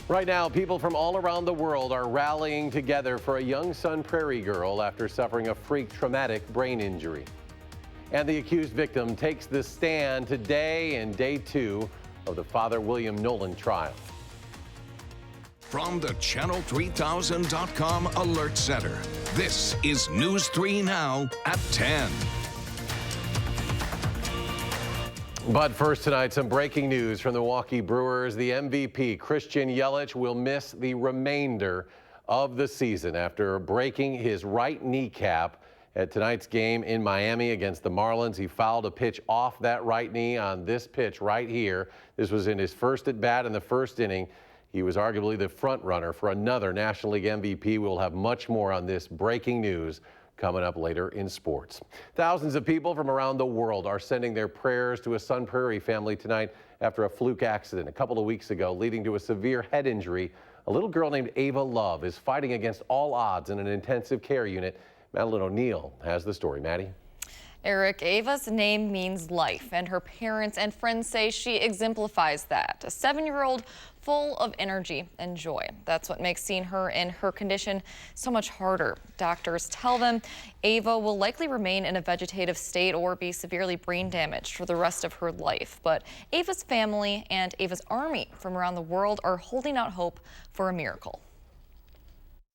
Right now, people from all around the world are rallying together for a young Sun Prairie girl after suffering a freak traumatic brain injury. And the accused victim takes the stand today in day 2 of the Father William Nolan trial. From the Channel3000.com Alert Center, this is News 3 Now at 10. But first tonight, some breaking news from the Milwaukee Brewers. The MVP, Christian Yelich, will miss the remainder of the season after breaking his right kneecap at tonight's game in Miami against the Marlins. He fouled a pitch off that right knee on this pitch right here. This was in his first at bat in the first inning. He was arguably the front runner for another National League MVP. We'll have much more on this breaking news coming up later in sports. Thousands of people from around the world are sending their prayers to a Sun Prairie family tonight after a fluke accident a couple of weeks ago leading to a severe head injury. A little girl named Ava Love is fighting against all odds in an intensive care unit. Madeline O'Neill has the story. Maddie? Eric, Ava's name means life, and her parents and friends say she exemplifies that. A 7-year-old full of energy and joy. That's what makes seeing her in her condition so much harder. Doctors tell them Ava will likely remain in a vegetative state or be severely brain damaged for the rest of her life. But Ava's family and Ava's army from around the world are holding out hope for a miracle.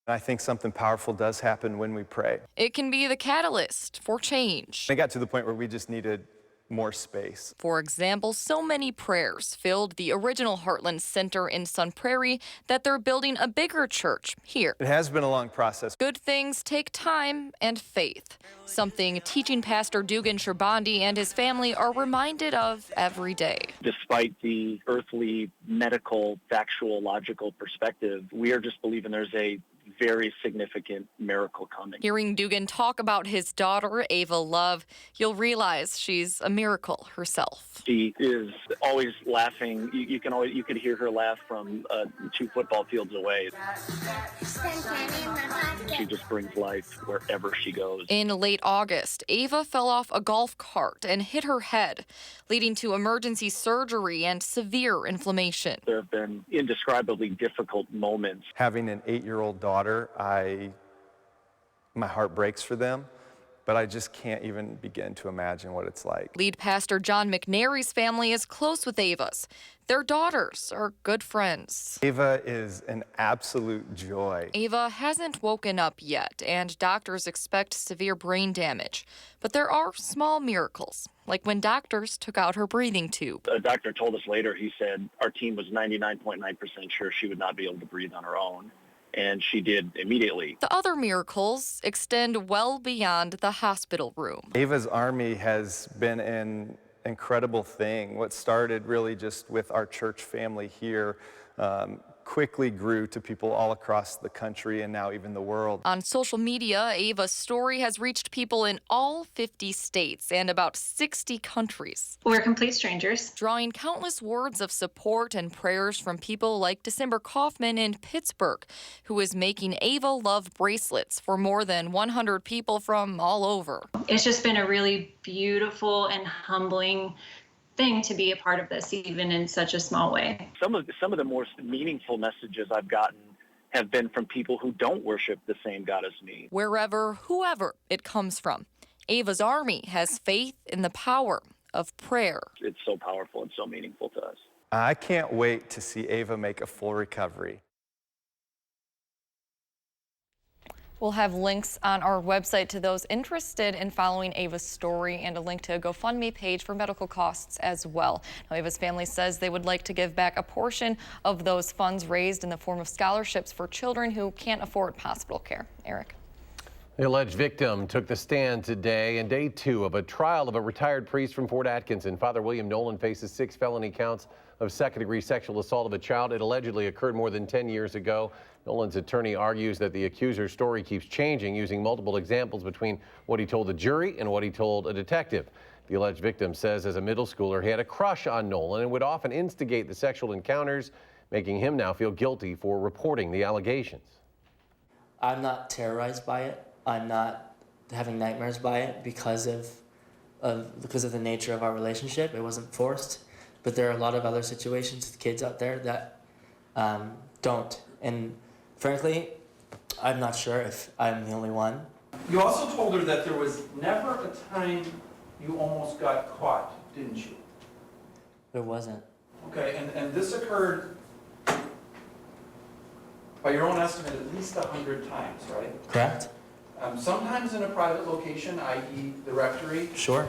I think something powerful does happen when we pray. It can be the catalyst for change. It got to the point where we just needed more space. For example, so many prayers filled the original Heartland Center in Sun Prairie that they're building a bigger church here. It has been a long process. Good things take time and faith, something teaching pastor Dugan Sherbandi and his family are reminded of every day. Despite the earthly, medical, factual, logical perspective, we are just believing there's a very significant miracle coming. Hearing Dugan talk about his daughter, Ava Love, you'll realize she's a miracle herself. She is always laughing. You could hear her laugh from 2 football fields away. She just brings life wherever she goes. In late August, Ava fell off a golf cart and hit her head, leading to emergency surgery and severe inflammation. There have been indescribably difficult moments. Having an 8-year-old daughter, my heart breaks for them, but I just can't even begin to imagine what it's like. Lead pastor John McNary's family is close with Ava's. Their daughters are good friends. Ava is an absolute joy. Ava hasn't woken up yet, and doctors expect severe brain damage. But there are small miracles, like when doctors took out her breathing tube. A doctor told us later, he said, our team was 99.9% sure she would not be able to breathe on her own. And she did immediately. The other miracles extend well beyond the hospital room. Ava's army has been an incredible thing. What started really just with our church family here quickly grew to people all across the country and now even the world. On social media, Ava's story has reached people in all 50 states and about 60 countries. We're complete strangers. Drawing countless words of support and prayers from people like December Kaufman in Pittsburgh, who is making Ava Love bracelets for more than 100 people from all over. It's just been a really beautiful and humbling thing to be a part of this, even in such a small way. Some of the most meaningful messages I've gotten have been from people who don't worship the same God as me. Wherever, whoever it comes from, Ava's army has faith in the power of prayer. It's so powerful and so meaningful to us. I can't wait to see Ava make a full recovery. We'll have links on our website to those interested in following Ava's story and a link to a GoFundMe page for medical costs as well. Now, Ava's family says they would like to give back a portion of those funds raised in the form of scholarships for children who can't afford hospital care. Eric. The alleged victim took the stand today in day 2 of a trial of a retired priest from Fort Atkinson. Father William Nolan faces 6 felony counts of second-degree sexual assault of a child. It allegedly occurred more than 10 years ago. Nolan's attorney argues that the accuser's story keeps changing, using multiple examples between what he told the jury and what he told a detective. The alleged victim says as a middle schooler, he had a crush on Nolan and would often instigate the sexual encounters, making him now feel guilty for reporting the allegations. I'm not terrorized by it. I'm not having nightmares by it because of the nature of our relationship. It wasn't forced, but there are a lot of other situations with kids out there that don't. And frankly, I'm not sure if I'm the only one. You also told her that there was never a time you almost got caught, didn't you? There wasn't. Okay, and this occurred, by your own estimate, at least 100 times, right? Correct? Sometimes in a private location, i.e. the rectory. Sure.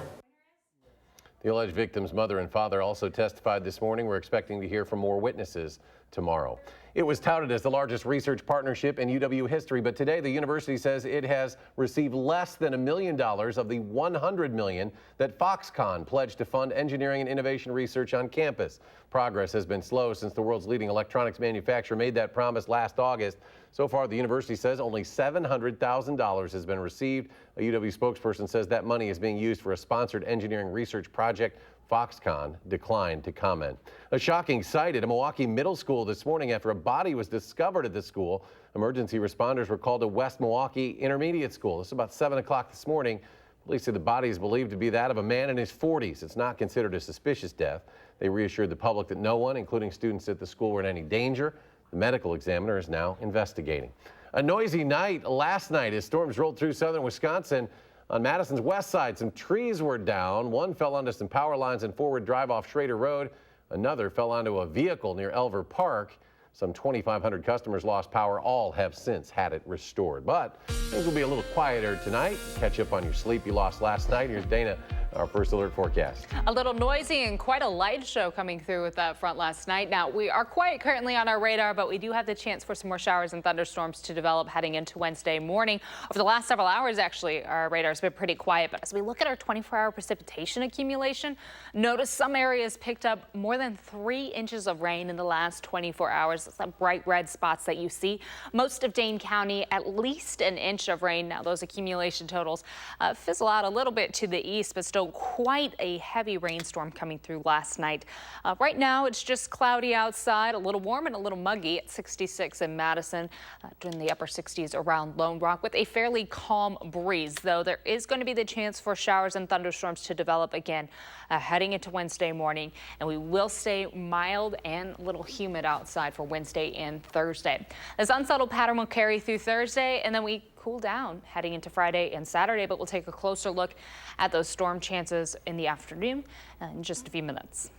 The alleged victim's mother and father also testified this morning. We're expecting to hear from more witnesses tomorrow. It was touted as the largest research partnership in UW history, but today the university says it has received less than $1 million of the $100 million that Foxconn pledged to fund engineering and innovation research on campus. Progress has been slow since the world's leading electronics manufacturer made that promise last August. So far, the university says only $700,000 has been received. A UW spokesperson says that money is being used for a sponsored engineering research project. Foxconn declined to comment. A shocking sight at a Milwaukee middle school this morning after a body was discovered at the school. Emergency responders were called to West Milwaukee Intermediate School. This is about 7 o'clock this morning. Police say the body is believed to be that of a man in his 40s. It's not considered a suspicious death. They reassured the public that no one, including students at the school, were in any danger. The medical examiner is now investigating. A noisy night last night as storms rolled through southern Wisconsin. On Madison's west side, some trees were down. One fell onto some power lines and forward drive off Schrader Road. Another fell onto a vehicle near Elver Park. Some 2,500 customers lost power. All have since had it restored. But things will be a little quieter tonight. Catch up on your sleep you lost last night. Here's Dana, our first alert forecast. A little noisy and quite a light show coming through with that front last night. Now, we are quiet currently on our radar, but we do have the chance for some more showers and thunderstorms to develop heading into Wednesday morning. Over the last several hours, actually, our radar has been pretty quiet. But as we look at our 24-hour precipitation accumulation, notice some areas picked up more than 3 inches of rain in the last 24 hours. It's the bright red spots that you see. Most of Dane County, at least an inch of rain. Now, those accumulation totals fizzle out a little bit to the east, but still quite a heavy rainstorm coming through last night. Right now, it's just cloudy outside, a little warm and a little muggy at 66 in Madison, in the upper 60s around Lone Rock with a fairly calm breeze, though there is going to be the chance for showers and thunderstorms to develop again heading into Wednesday morning, and we will stay mild and a little humid outside for Wednesday and Thursday. This unsettled pattern will carry through Thursday, and then we cool down heading into Friday and Saturday, but we'll take a closer look at those storm chances in the afternoon in just a few minutes.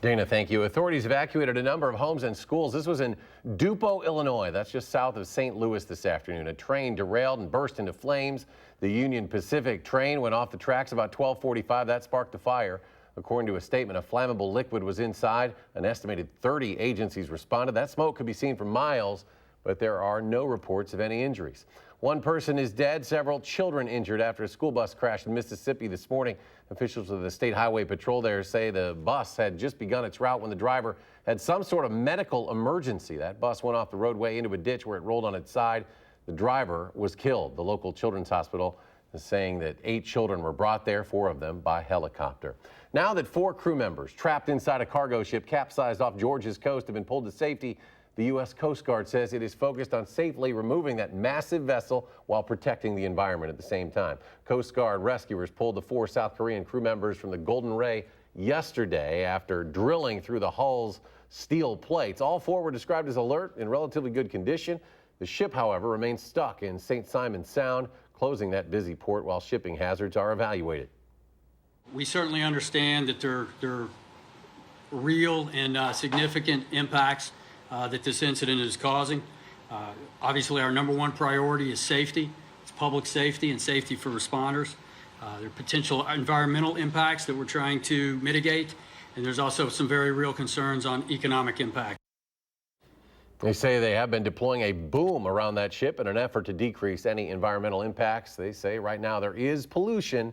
Dana, thank you. Authorities evacuated a number of homes and schools. This was in Dupo, Illinois. That's just south of St. Louis this afternoon. A train derailed and burst into flames. The Union Pacific train went off the tracks about 12:45. That sparked a fire. According to a statement, a flammable liquid was inside. An estimated 30 agencies responded. That smoke could be seen for miles, but there are no reports of any injuries. One person is dead, several children injured after a school bus crashed in Mississippi this morning. Officials of the State Highway Patrol there say the bus had just begun its route when the driver had some sort of medical emergency. That bus went off the roadway into a ditch where it rolled on its side. The driver was killed. The local children's hospital is saying that 8 children were brought there, 4 of them by helicopter. Now that 4 crew members trapped inside a cargo ship capsized off Georgia's coast have been pulled to safety, the U.S. Coast Guard says it is focused on safely removing that massive vessel while protecting the environment at the same time. Coast Guard rescuers pulled the 4 South Korean crew members from the Golden Ray yesterday after drilling through the hull's steel plates. All 4 were described as alert in relatively good condition. The ship, however, remains stuck in St. Simons Sound, closing that busy port while shipping hazards are evaluated. We certainly understand that there are real and significant impacts that this incident is causing. Obviously, our number 1 priority is safety. It's public safety and safety for responders. There are potential environmental impacts that we're trying to mitigate, and there's also some very real concerns on economic impact. They say they have been deploying a boom around that ship in an effort to decrease any environmental impacts. They say right now there is pollution,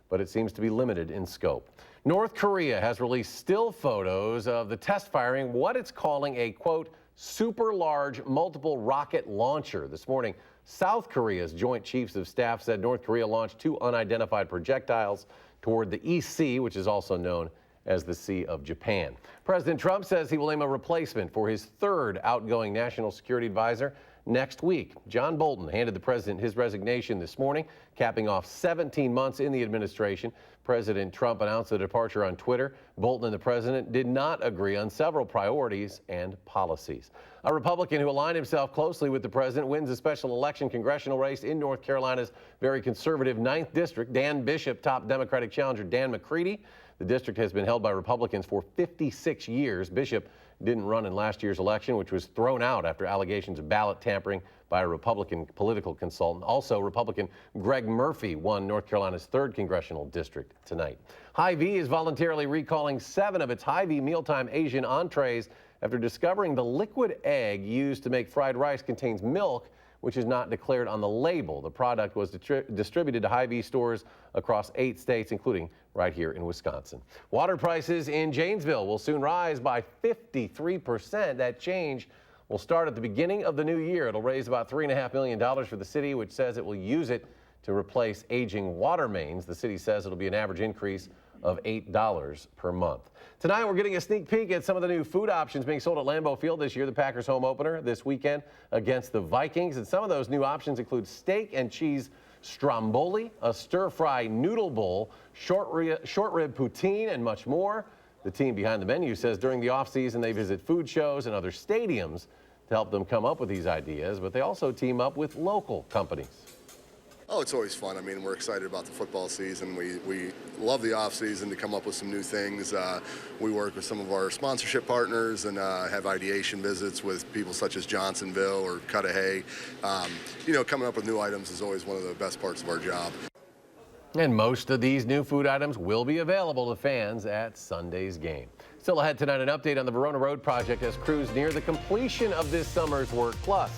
but it seems to be limited in scope. North Korea has released still photos of the test firing what it's calling a, quote, super large multiple rocket launcher. This morning, South Korea's Joint Chiefs of Staff said North Korea launched 2 unidentified projectiles toward the East Sea, which is also known as the Sea of Japan. President Trump says he will name a replacement for his 3rd outgoing national security advisor next week. John Bolton handed the president his resignation this morning, capping off 17 months in the administration. President Trump announced the departure on Twitter. Bolton and the president did not agree on several priorities and policies. A Republican who aligned himself closely with the president wins a special election congressional race in North Carolina's very conservative 9th District. Dan Bishop topped Democratic challenger Dan McCready. The district has been held by Republicans for 56 years. Bishop didn't run in last year's election, which was thrown out after allegations of ballot tampering by a Republican political consultant. Also, Republican Greg Murphy won North Carolina's 3rd congressional district tonight. Hy-Vee is voluntarily recalling 7 of its Hy-Vee mealtime Asian entrees after discovering the liquid egg used to make fried rice contains milk, which is not declared on the label. The product was distributed to Hy-Vee stores across 8 states, including right here in Wisconsin. Water prices in Janesville will soon rise by 53%. That change will start at the beginning of the new year. It'll raise about $3.5 million for the city, which says it will use it to replace aging water mains. The city says it'll be an average increase of $8 per month. Tonight, we're getting a sneak peek at some of the new food options being sold at Lambeau Field this year, the Packers home opener this weekend against the Vikings. And some of those new options include steak and cheese stromboli, a stir-fry noodle bowl, short rib poutine, and much more. The team behind the menu says during the offseason they visit food shows and other stadiums to help them come up with these ideas, but they also team up with local companies. Oh, it's always fun. I mean, we're excited about the football season. We love the off season to come up with some new things. We work with some of our sponsorship partners and have ideation visits with people such as Johnsonville or Cudahy. You know, coming up with new items is always one of the best parts of our job. And most of these new food items will be available to fans at Sunday's game. Still ahead tonight, an update on the Verona Road project as crews near the completion of this summer's work. Plus,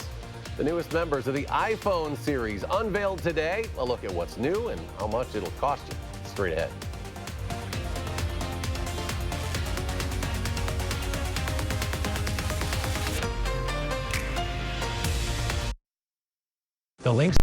the newest members of the iPhone series unveiled today. A look at what's new and how much it'll cost you. Straight ahead. The links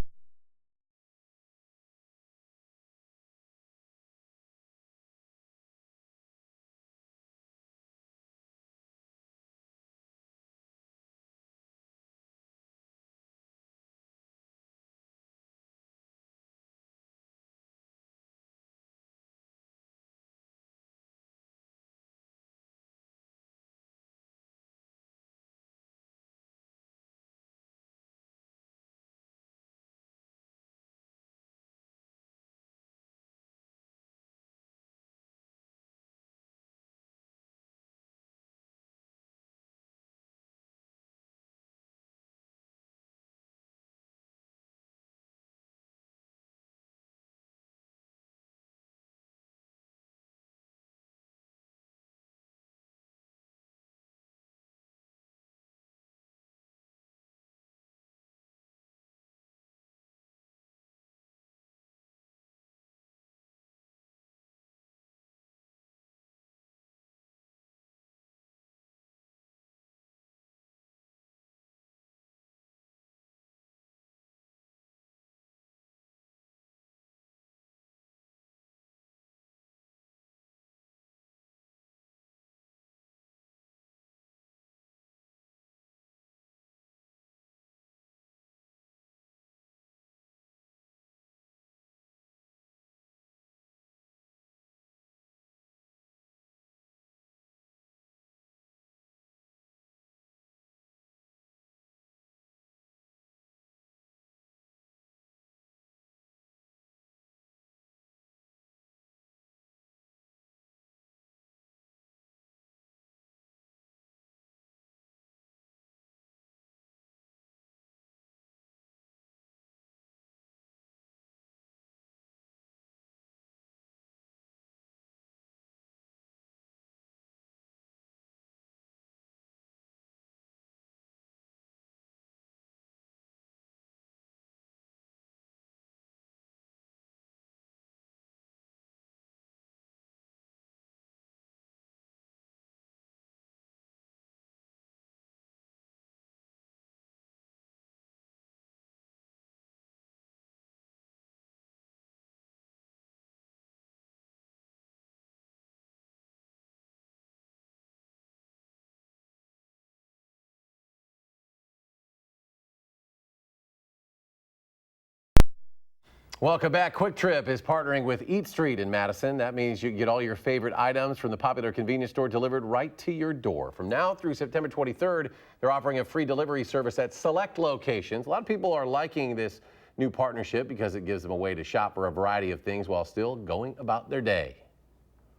Welcome back. Quick Trip is partnering with Eat Street in Madison. That means you get all your favorite items from the popular convenience store delivered right to your door. From now through September 23rd, they're offering a free delivery service at select locations. A lot of people are liking this new partnership because it gives them a way to shop for a variety of things while still going about their day.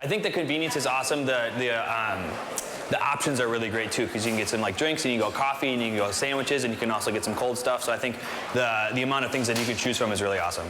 I think the convenience is awesome. The options are really great too, because you can get some like drinks, and you can go coffee, and you can go sandwiches, and you can also get some cold stuff. So I think the amount of things that you can choose from is really awesome.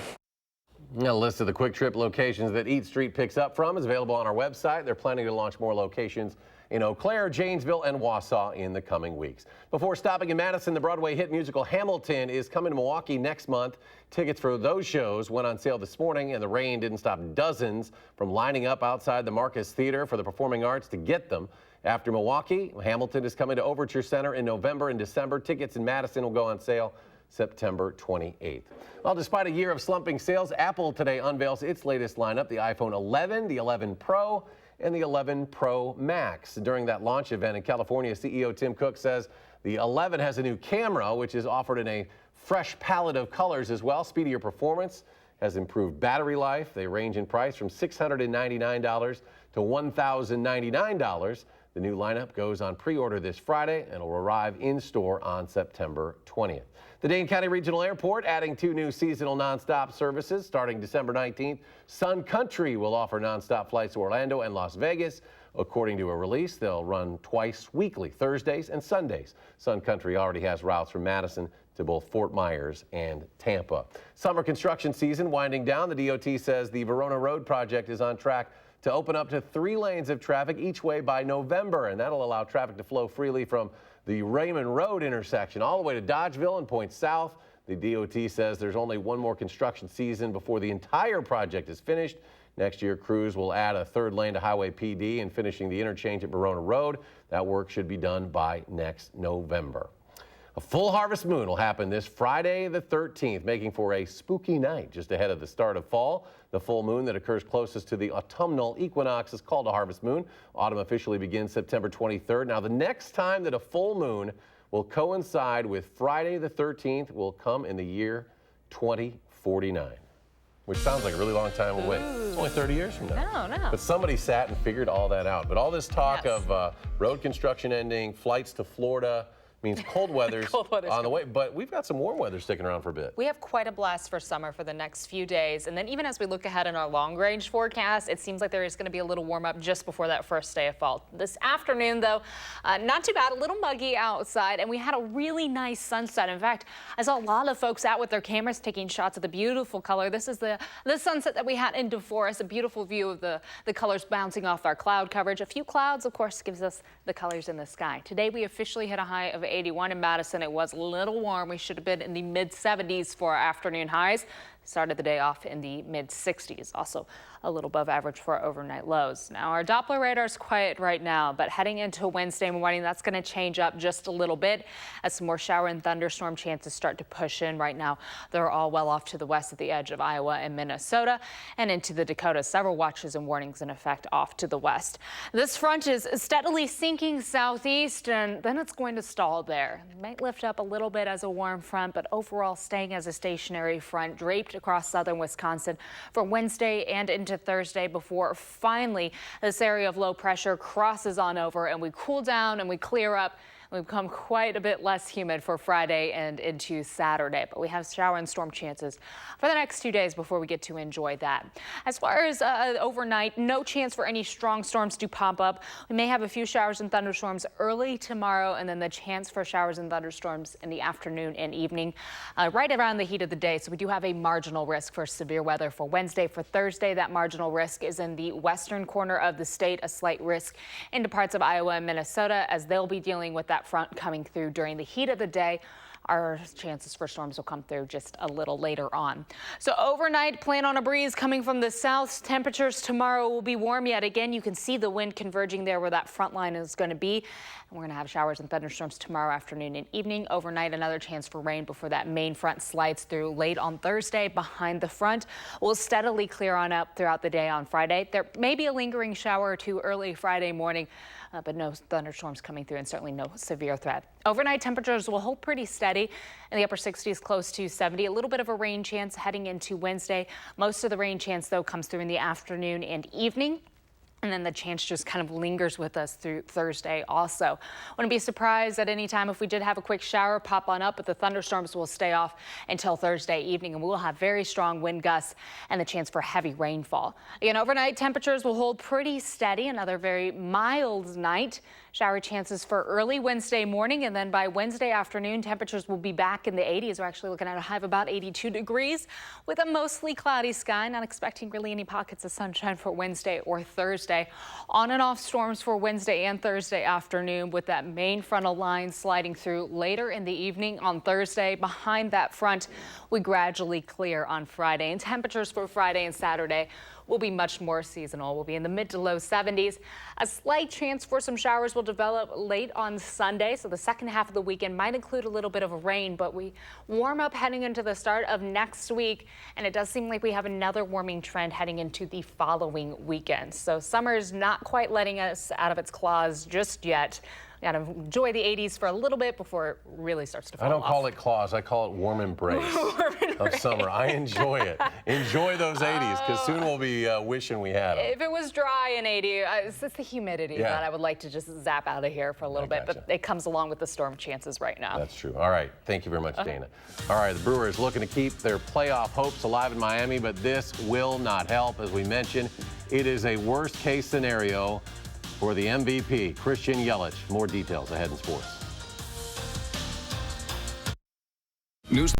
A list of the Quick Trip locations that Eat Street picks up from is available on our website. They're planning to launch more locations in Eau Claire, Janesville, and Wausau in the coming weeks. Before stopping in Madison, the Broadway hit musical Hamilton is coming to Milwaukee next month. Tickets for those shows went on sale this morning, and the rain didn't stop dozens from lining up outside the Marcus Theater for the Performing Arts to get them. After Milwaukee, Hamilton is coming to Overture Center in November and December. Tickets in Madison will go on sale September 28th. Well, despite a year of slumping sales, Apple today unveils its latest lineup, the iPhone 11, the 11 Pro, and the 11 Pro Max. During that launch event in California, CEO Tim Cook says the 11 has a new camera, which is offered in a fresh palette of colors as well. Speedier performance has improved battery life. They range in price from $699 to $1,099. The new lineup goes on pre-order this Friday and will arrive in store on September 20th. The Dane County Regional Airport adding 2 new seasonal nonstop services starting December 19th. Sun Country will offer nonstop flights to Orlando and Las Vegas. According to a release, they'll run twice weekly, Thursdays and Sundays. Sun Country already has routes from Madison to both Fort Myers and Tampa. Summer construction season winding down. The DOT says the Verona Road project is on track to open up to 3 lanes of traffic each way by November, and that'll allow traffic to flow freely from the Raymond Road intersection all the way to Dodgeville and Point South. The DOT says there's only one more construction season before the entire project is finished. Next year, crews will add a 3rd lane to Highway PD and finishing the interchange at Verona Road. That work should be done by next November. A full harvest moon will happen this Friday the 13th, making for a spooky night just ahead of the start of fall. The full moon that occurs closest to the autumnal equinox is called a harvest moon. Autumn officially begins September 23rd. Now, the next time that a full moon will coincide with Friday the 13th will come in the year 2049, which sounds like a really long time away. It's only 30 years from now. No. But somebody sat and figured all that out. But all this talk of road construction ending, flights to Florida, means cold weather's on the way, but we've got some warm weather sticking around for a bit. We have quite a blast for summer for the next few days, and then even as we look ahead in our long-range forecast, it seems like there is going to be a little warm-up just before that first day of fall. This afternoon, though, not too bad, a little muggy outside, and we had a really nice sunset. In fact, I saw a lot of folks out with their cameras taking shots of the beautiful color. This is the sunset that we had in DeForest, a beautiful view of the colors bouncing off our cloud coverage. A few clouds, of course, gives us the colors in the sky. Today, we officially hit a high of 81 in Madison. It was a little warm. We should have been in the mid-70s for our afternoon highs. Started the day off in the mid-60s, also a little above average for our overnight lows. Now, our Doppler radar is quiet right now, but heading into Wednesday morning, that's going to change up just a little bit as some more shower and thunderstorm chances start to push in. Right now, they're all well off to the west at the edge of Iowa and Minnesota and into the Dakotas. Several watches and warnings in effect off to the west. This front is steadily sinking southeast, and then it's going to stall there. It might lift up a little bit as a warm front, but overall staying as a stationary front draped across southern Wisconsin for Wednesday and into Thursday before finally this area of low pressure crosses on over and we cool down and we clear up. We become quite a bit less humid for Friday and into Saturday, but we have shower and storm chances for the next 2 days before we get to enjoy that. As far as overnight, no chance for any strong storms to pop up. We may have a few showers and thunderstorms early tomorrow, and then the chance for showers and thunderstorms in the afternoon and evening, right around the heat of the day. So we do have a marginal risk for severe weather for Wednesday. For Thursday, that marginal risk is in the western corner of the state, a slight risk into parts of Iowa and Minnesota as they'll be dealing with that front coming through during the heat of the day. Our chances for storms will come through just a little later on. So overnight, plan on a breeze coming from the south. Temperatures tomorrow will be warm yet again. You can see the wind converging there where that front line is going to be. And we're going to have showers and thunderstorms tomorrow afternoon and evening. Overnight, another chance for rain before that main front slides through late on Thursday behind the front. We'll steadily clear on up throughout the day on Friday. There may be a lingering shower or two early Friday morning, but no thunderstorms coming through and certainly no severe threat. Overnight temperatures will hold pretty steady. steady. In the upper 60s, close to 70. A little bit of a rain chance heading into Wednesday. Most of the rain chance, though, comes through in the afternoon and evening. And then the chance just kind of lingers with us through Thursday also. Wouldn't be surprised at any time if we did have a quick shower pop on up, but the thunderstorms will stay off until Thursday evening, and we will have very strong wind gusts and the chance for heavy rainfall. Again, overnight temperatures will hold pretty steady. Another very mild night. Shower chances for early Wednesday morning, and then by Wednesday afternoon, temperatures will be back in the 80s. We're actually looking at a high of about 82 degrees with a mostly cloudy sky. Not expecting really any pockets of sunshine for Wednesday or Thursday. On and off storms for Wednesday and Thursday afternoon, with that main frontal line sliding through later in the evening on Thursday. Behind that front, we gradually clear on Friday, and temperatures for Friday and Saturday will be much more seasonal. We'll be in the mid to low 70s. A slight chance for some showers will develop late on Sunday, so the second half of the weekend might include a little bit of rain, but we warm up heading into the start of next week, and it does seem like we have another warming trend heading into the following weekend. So summer is not quite letting us out of its claws just yet. Got to enjoy the 80s for a little bit before it really starts to fall off. I don't call it claws. I call it warm embrace of summer. I enjoy it. Enjoy those 80s, because soon we'll be wishing we had them. If it was dry and 80, it's the humidity that I would like to just zap out of here for a little bit. But it comes along with the storm chances right now. That's true. All right. Thank you very much, Dana. All right. The Brewers looking to keep their playoff hopes alive in Miami, but this will not help. As we mentioned, it is a worst-case scenario for the MVP, Christian Yelich. More details ahead in sports. News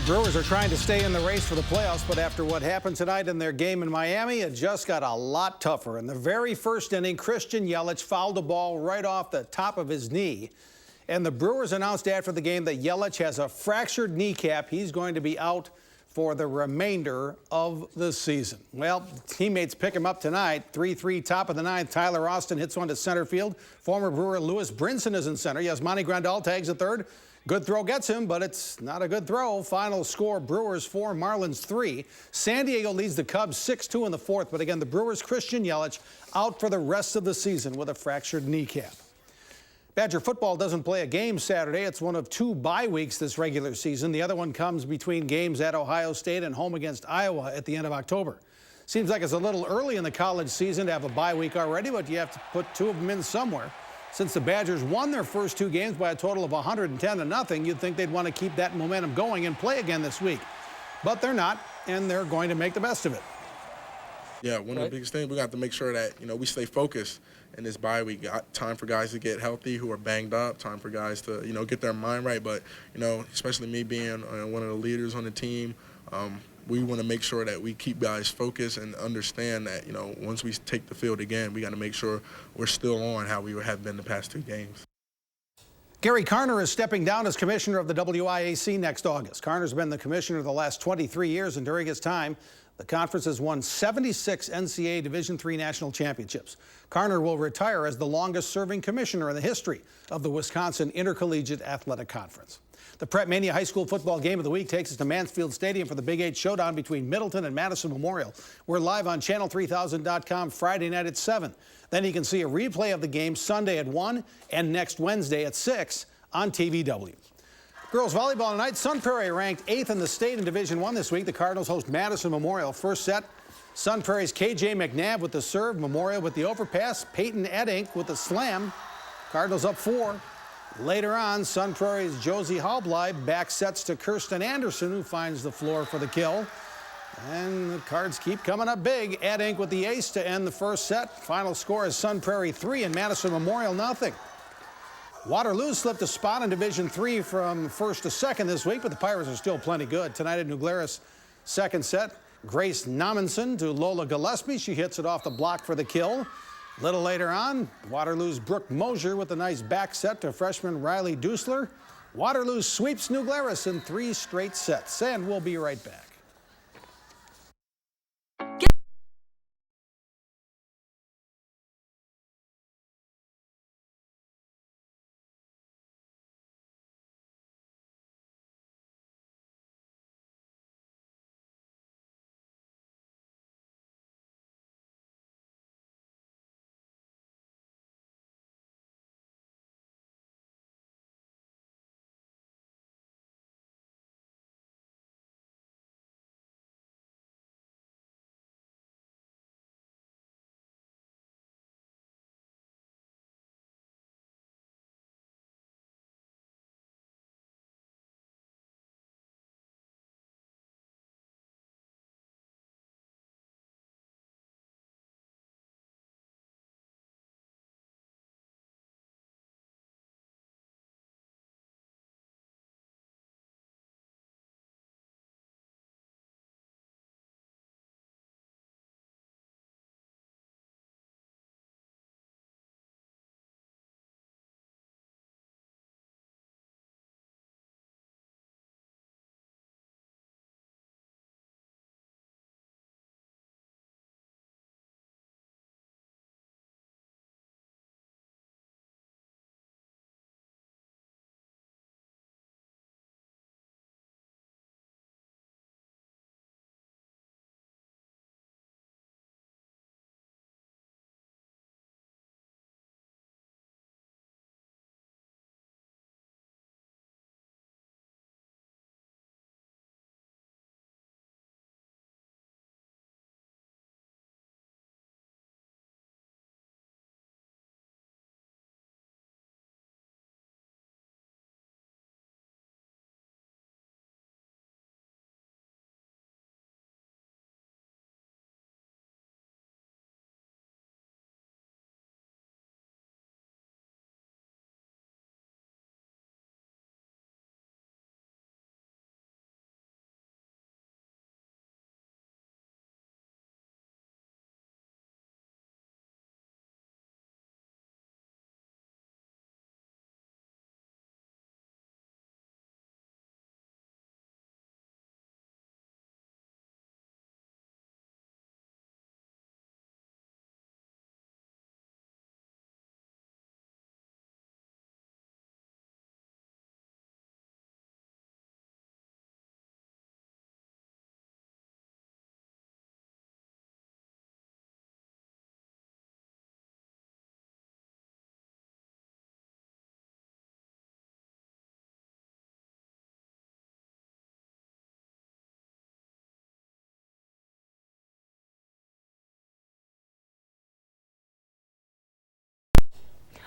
Brewers are trying to stay in the race for the playoffs, but after what happened tonight in their game in Miami, it just got a lot tougher. In the very first inning, Christian Yelich fouled a ball right off the top of his knee. And the Brewers announced after the game that Yelich has a fractured kneecap. He's going to be out for the remainder of the season. Well, teammates pick him up tonight. 3-3, top of the ninth. Tyler Austin hits one to center field. Former Brewer Lewis Brinson is in center. Yasmani Grandal tags at third. Good throw gets him, but it's not a good throw. Final score, Brewers 4, Marlins 3. San Diego leads the Cubs 6-2 in the fourth, but again, the Brewers' Christian Yelich out for the rest of the season with a fractured kneecap. Badger football doesn't play a game Saturday. It's one of 2 bye weeks this regular season. The other one comes between games at Ohio State and home against Iowa at the end of October. Seems like it's a little early in the college season to have a bye week already, but you have to put 2 of them in somewhere. Since the Badgers won their first 2 games by a total of 110-0, you'd think they'd want to keep that momentum going and play again this week. But they're not, and they're going to make the best of it. Yeah, one of the biggest things, we got to make sure that, we stay focused in this bye week. Got time for guys to get healthy who are banged up, time for guys to, get their mind right. But, especially me being one of the leaders on the team, we want to make sure that we keep guys focused and understand that, once we take the field again, we got to make sure we're still on how we have been the past 2 games. Gary Karner is stepping down as commissioner of the WIAC next August. Karner's been the commissioner the last 23 years, and during his time, the conference has won 76 NCAA Division III national championships. Karner will retire as the longest-serving commissioner in the history of the Wisconsin Intercollegiate Athletic Conference. The Prep Mania High School football game of the week takes us to Mansfield Stadium for the Big 8 showdown between Middleton and Madison Memorial. We're live on Channel3000.com Friday night at 7. Then you can see a replay of the game Sunday at 1 and next Wednesday at 6 on TVW. Girls volleyball tonight. Sun Prairie ranked 8th in the state in Division I this week. The Cardinals host Madison Memorial. First set, Sun Prairie's KJ McNabb with the serve. Memorial with the overpass. Peyton Eddink with the slam. Cardinals up 4. Later on, Sun Prairie's Josie Halbleib back sets to Kirsten Anderson, who finds the floor for the kill. And the Cards keep coming up big. Eddink with the ace to end the first set. Final score is Sun Prairie 3 and Madison Memorial 0. Waterloo slipped a spot in Division III from 1st to 2nd this week, but the Pirates are still plenty good. Tonight at New Glarus, second set, Grace Nominson to Lola Gillespie. She hits it off the block for the kill. A little later on, Waterloo's Brooke Mosier with a nice back set to freshman Riley Dusler. Waterloo sweeps New Glarus in 3 straight sets, and we'll be right back.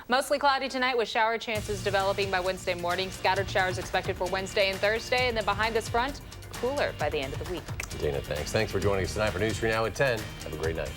Mostly cloudy tonight with shower chances developing by Wednesday morning. Scattered showers expected for Wednesday and Thursday. And then behind this front, cooler by the end of the week. Dana, thanks. Thanks for joining us tonight for News 3 Now at 10. Have a great night.